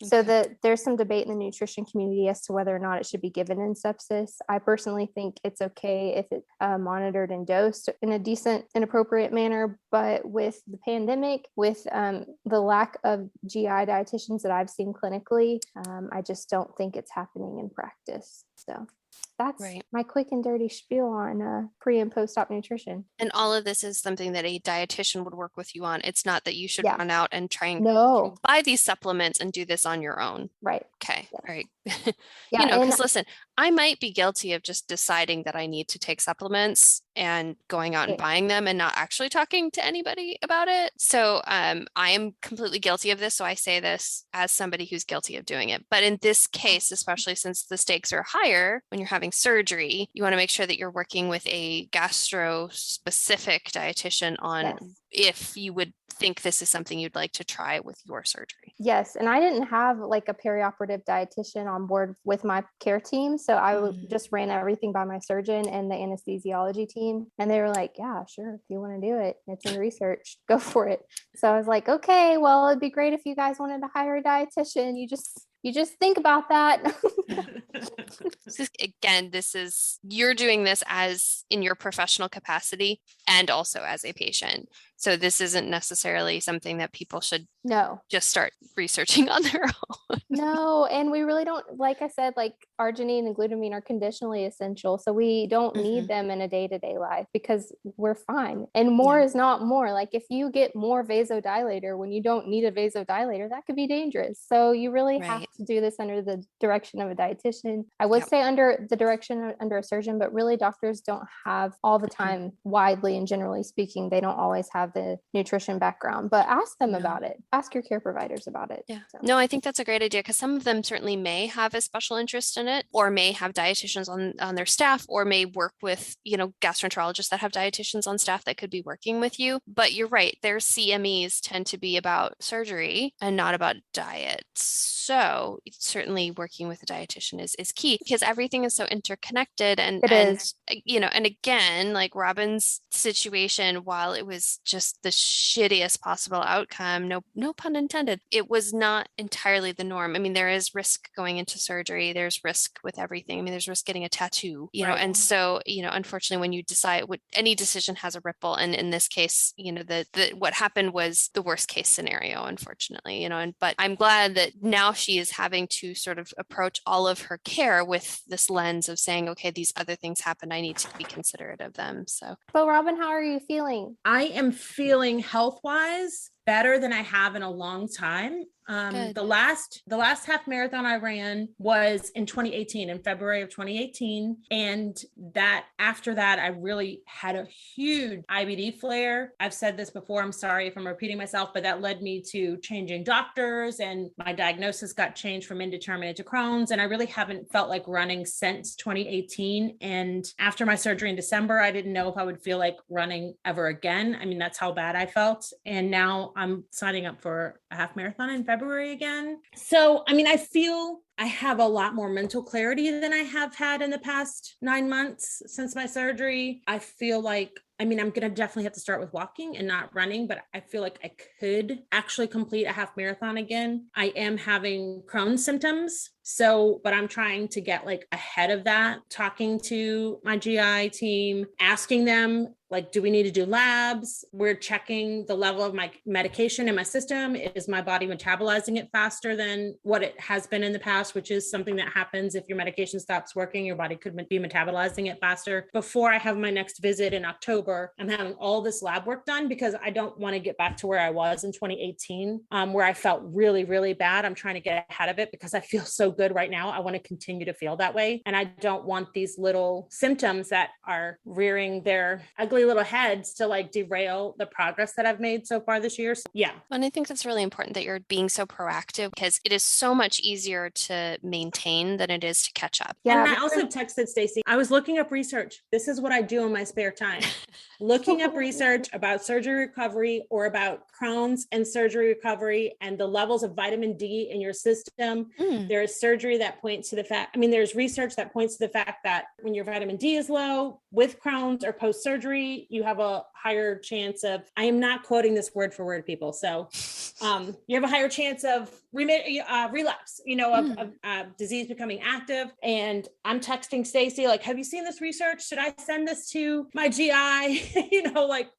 so that there's some debate in the nutrition community as to whether or not it should be given in sepsis. I personally think it's okay if it's monitored and dosed in a decent and appropriate manner. But with the pandemic, with the lack of GI dietitians that I've seen clinically, I just don't think it's happening in practice. So that's my quick and dirty spiel on pre and post-op nutrition. And all of this is something that a dietitian would work with you on. It's not that you should run out and try and buy these supplements and do this on your own. Right. Okay. All right. Yeah, because listen, I might be guilty of just deciding that I need to take supplements and going out and buying them and not actually talking to anybody about it. So I am completely guilty of this. So I say this as somebody who's guilty of doing it. But in this case, especially since the stakes are higher when you're having surgery, you want to make sure that you're working with a gastro-specific dietitian on if you would think this is something you'd like to try with your surgery. Yes. And I didn't have like a perioperative dietitian on board with my care team. So I just ran everything by my surgeon and the anesthesiology team. And they were like, yeah, sure. If you want to do it, it's in research, go for it. So I was like, okay, well, it'd be great if you guys wanted to hire a dietitian. You just think about that. Again, you're doing this as in your professional capacity and also as a patient. So this isn't necessarily something that people should just start researching on their own. No, and we really don't, like I said, like arginine and glutamine are conditionally essential. So we don't need them in a day-to-day life because we're fine. And more is not more. Like if you get more vasodilator when you don't need a vasodilator, that could be dangerous. So you really have to do this under the direction of a dietitian. I would say under the direction under a surgeon, but really doctors don't have all the time, widely and generally speaking, they don't always have the nutrition background, but ask them about it. Ask your care providers about it. Yeah. So. No, I think that's a great idea because some of them certainly may have a special interest in it or may have dietitians on their staff or may work with, gastroenterologists that have dietitians on staff that could be working with you. But you're right. Their CMEs tend to be about surgery and not about diet. so certainly working with a dietitian is key because everything is so interconnected It is. and again, like Robin's situation, while it was just the shittiest possible outcome, no pun intended, it was not entirely the norm. I mean, there is risk going into surgery. There's risk with everything. I mean, there's risk getting a tattoo, and so, unfortunately, when you decide any decision has a ripple. And in this case, what happened was the worst case scenario, unfortunately, but I'm glad that now she is having to sort of approach all of her care with this lens of saying, okay, these other things happened. I need to be considerate of them. So, But Robin, how are you feeling? I am feeling health-wise better than I have in a long time. The last half marathon I ran was in 2018, in February of 2018. And that after that, I really had a huge IBD flare. I've said this before, I'm sorry if I'm repeating myself, but that led me to changing doctors and my diagnosis got changed from indeterminate to Crohn's. And I really haven't felt like running since 2018. And after my surgery in December, I didn't know if I would feel like running ever again. I mean, that's how bad I felt. And now I'm signing up for a half marathon in February again. So, I mean, I feel I have a lot more mental clarity than I have had in the past 9 months since my surgery. I feel like, I mean, I'm going to definitely have to start with walking and not running, but I feel like I could actually complete a half marathon again. I am having Crohn's symptoms. So, but I'm trying to get like ahead of that, talking to my GI team, asking them, like, do we need to do labs? We're checking the level of my medication in my system. Is my body metabolizing it faster than what it has been in the past, which is something that happens if your medication stops working, your body could be metabolizing it faster. Before I have my next visit in October, I'm having all this lab work done because I don't want to get back to where I was in 2018, where I felt really, really bad. I'm trying to get ahead of it because I feel so good right now. I want to continue to feel that way. And I don't want these little symptoms that are rearing their ugly little heads to like derail the progress that I've made so far this year. So, yeah. And I think that's really important that you're being so proactive because it is so much easier to maintain than it is to catch up. Yeah. And I also texted Stacey, I was looking up research. This is what I do in my spare time. Looking up research about surgery recovery or about Crohn's and surgery recovery and the levels of vitamin D in your system. There is surgery that points to the fact, I mean, there's research that points to the fact that when your vitamin D is low with Crohn's or post-surgery, you have a higher chance of, I am not quoting this word for word, people. So you have a higher chance of relapse, of disease becoming active. And I'm texting Stacey, like, have you seen this research? Should I send this to my GI? Like,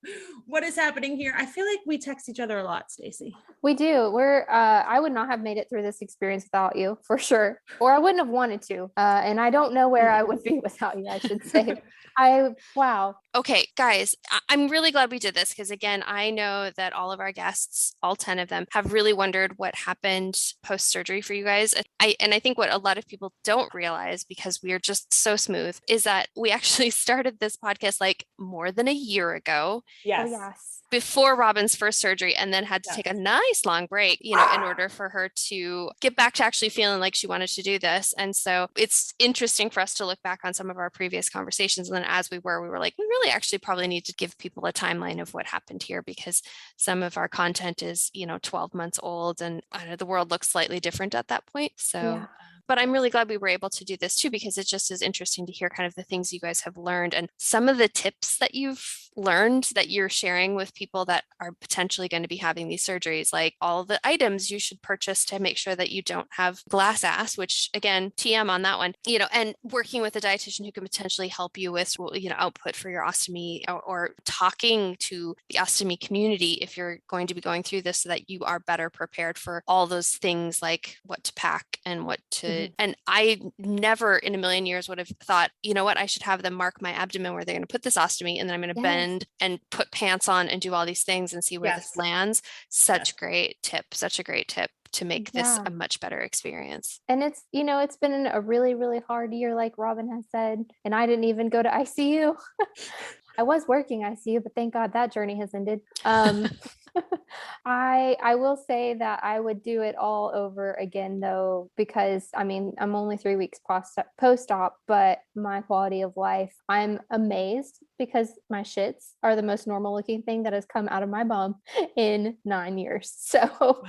what is happening here? I feel like we text each other a lot, Stacey. We do. I would not have made it through this experience without you, for sure. Or I wouldn't have wanted to. And I don't know where I would be without you, I should say. Wow. Okay, guys, I'm really glad we did this because, again, I know that all of our guests, all 10 of them, have really wondered what happened post-surgery for you guys. I think what a lot of people don't realize, because we are just so smooth, is that we actually started this podcast like more than a year ago. Yes. Oh, yes. Before Robin's first surgery, and then had to take a nice long break, in order for her to get back to actually feeling like she wanted to do this. And so it's interesting for us to look back on some of our previous conversations. And then as we were like, we really actually probably need to give people a timeline of what happened here, because some of our content is, 12 months old, and the world looks slightly different at that point. So Yeah. But I'm really glad we were able to do this too, because it just is interesting to hear kind of the things you guys have learned and some of the tips that you've learned that you're sharing with people that are potentially going to be having these surgeries, like all the items you should purchase to make sure that you don't have glass ass, which again, TM on that one, and working with a dietitian who can potentially help you with, output for your ostomy, or talking to the ostomy community if you're going to be going through this, so that you are better prepared for all those things, like what to pack and what to, and I never in a million years would have thought, what, I should have them mark my abdomen where they're going to put this ostomy, and then I'm going to bend and put pants on and do all these things and see where this lands. Such a great tip to make this a much better experience. And it's, it's been a really, really hard year, like Robin has said, and I didn't even go to ICU. I was working ICU, but thank God that journey has ended. I will say that I would do it all over again though, because I mean, I'm only 3 weeks post-op, but my quality of life, I'm amazed because my shits are the most normal looking thing that has come out of my bum in 9 years. So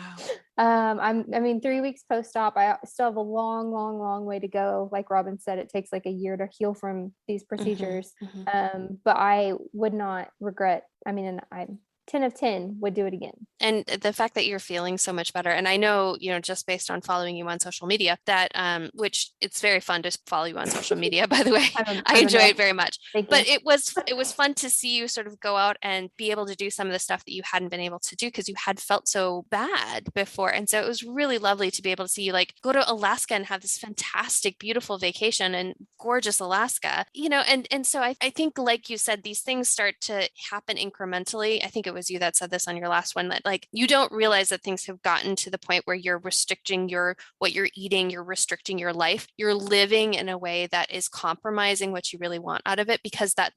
I mean, 3 weeks post-op, I still have a long, long, long way to go. Like Robin said, it takes like a year to heal from these procedures. But I would not regret. I mean, and I 10 of 10 would do it again. And the fact that you're feeling so much better, and I know, just based on following you on social media, that which it's very fun to follow you on social media, by the way. I enjoy it very much. But it was fun to see you sort of go out and be able to do some of the stuff that you hadn't been able to do because you had felt so bad before. And so it was really lovely to be able to see you like go to Alaska and have this fantastic, beautiful vacation in gorgeous Alaska, and so I think, like you said, these things start to happen incrementally. I think it was you that said this on your last one, that like you don't realize that things have gotten to the point where you're restricting what you're eating, you're restricting your life, you're living in a way that is compromising what you really want out of it, because that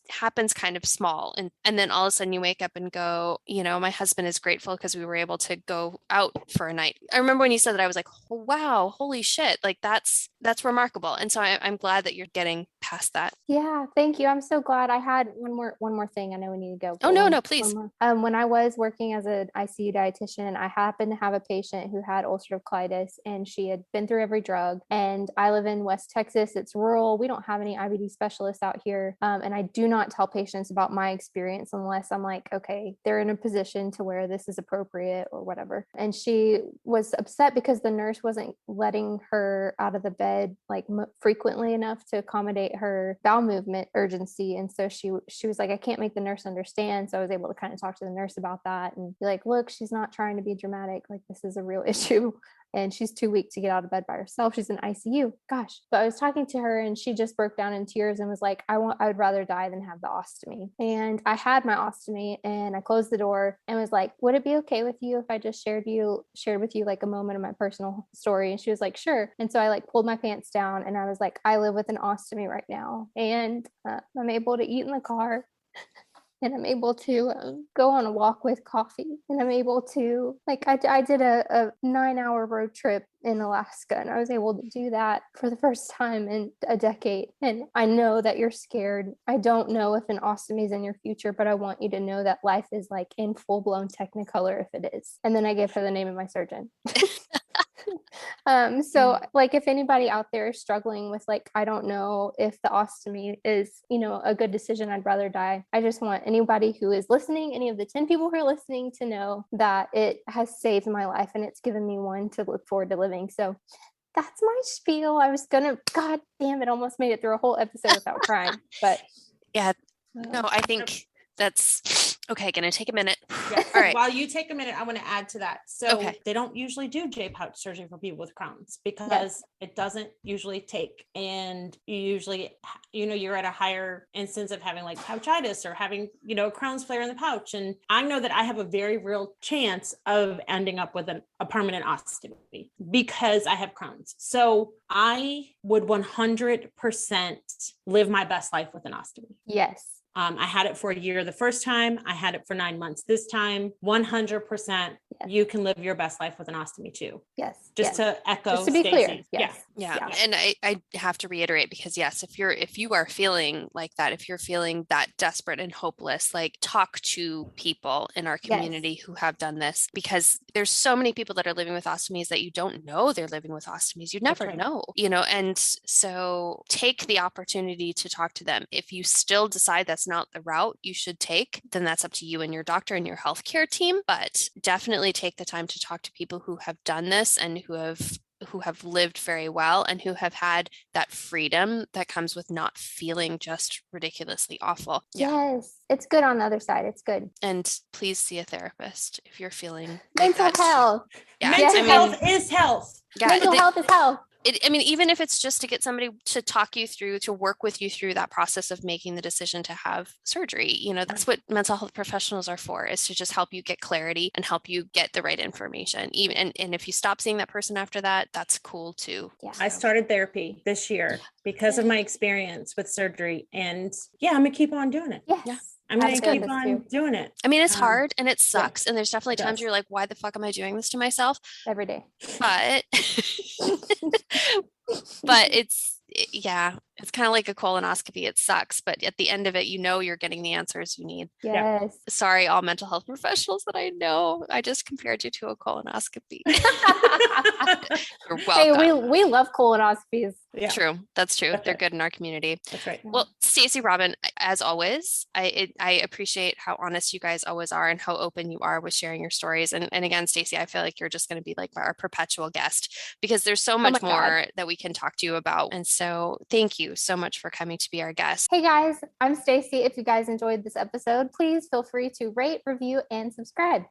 happens kind of small, and then all of a sudden you wake up and go, my husband is grateful because we were able to go out for a night. I remember when you said that, I was like, oh, wow, holy shit, like that's remarkable. And so I'm glad that you're getting past that. Yeah, thank you. I'm so glad. I had one more thing. I know we need to go. Oh, no, please. When I was working as an ICU dietitian, I happened to have a patient who had ulcerative colitis, and she had been through every drug. And I live in West Texas. It's rural. We don't have any IBD specialists out here. And I do not tell patients about my experience unless I'm like, okay, they're in a position to where this is appropriate or whatever. And she was upset because the nurse wasn't letting her out of the bed like frequently enough to accommodate her bowel movement urgency. And so she was like, I can't make the nurse understand. So I was able to kind of talk to the nurse about that and be like, look, she's not trying to be dramatic. Like, this is a real issue. And she's too weak to get out of bed by herself. She's in ICU. Gosh. But I was talking to her and she just broke down in tears and was like, I would rather die than have the ostomy. And I had my ostomy and I closed the door and was like, would it be okay with you if I just shared with you like a moment of my personal story? And she was like, sure. And so I like pulled my pants down and I was like, I live with an ostomy right now. And I'm able to eat in the car. And I'm able to go on a walk with coffee. And I'm able to, like, I did a 9-hour road trip in Alaska, and I was able to do that for the first time in a decade. And I know that you're scared. I don't know if an ostomy is in your future, but I want you to know that life is like in full-blown Technicolor if it is. And then I gave her the name of my surgeon. So like if anybody out there is struggling with like, I don't know if the ostomy is, a good decision, I'd rather die. I just want anybody who is listening, any of the 10 people who are listening, to know that it has saved my life and it's given me one to look forward to living. So that's my spiel. God damn it, almost made it through a whole episode without crying, but yeah, no, I think that's okay. Gonna take a minute. Yeah. All right. While you take a minute, I want to add to that. So they don't usually do J-pouch surgery for people with Crohn's because it doesn't usually take, and you usually, you're at a higher instance of having like pouchitis or having, a Crohn's flare in the pouch. And I know that I have a very real chance of ending up with a permanent ostomy because I have Crohn's. So I would 100% live my best life with an ostomy. Yes. I had it for a year the first time. I had it for 9 months this time. 100%, you can live your best life with an ostomy too. Yes. Just to echo. Just to be clear. Yes. Yeah. And I have to reiterate, because yes, if you are feeling like that, if you're feeling that desperate and hopeless, like talk to people in our community who have done this, because there's so many people that are living with ostomies that you don't know they're living with ostomies. You never know, and so take the opportunity to talk to them. If you still decide that's not the route you should take, then that's up to you and your doctor and your healthcare team. But definitely take the time to talk to people who have done this and who have lived very well and who have had that freedom that comes with not feeling just ridiculously awful. Yes, it's good on the other side. It's good. And please see a therapist if you're feeling mental health. Yeah, mental health is health. Yeah, mental health is health. Even if it's just to get somebody to talk you through, to work with you through that process of making the decision to have surgery, that's what mental health professionals are for, is to just help you get clarity and help you get the right information. And if you stop seeing that person after that, that's cool too. Yeah. I started therapy this year because of my experience with surgery, and I'm gonna keep on doing it. Yes. Yeah. I'm going I've to heard keep this on too. doing it. I mean, it's Um, hard and it sucks. And there's definitely it times does. you're like, why the fuck am I doing this to myself? Every day. But but yeah, it's kind of like a colonoscopy. It sucks, but at the end of it, you know you're getting the answers you need. Yes. Sorry, all mental health professionals that I know. I just compared you to a colonoscopy. You're Hey, welcome. we love colonoscopies. Yeah, True. That's true. That's They're right. good in our community. that's right. Well, Stacey, Robin, as always, I appreciate how honest you guys always are and how open you are with sharing your stories. And again, Stacey, I feel like you're just going to be like our perpetual guest because there's so much my more God. that we can talk to you about. And so thank you so much for coming to be our guest. Hey guys, I'm Stacey. If you guys enjoyed this episode, please feel free to rate, review, and subscribe.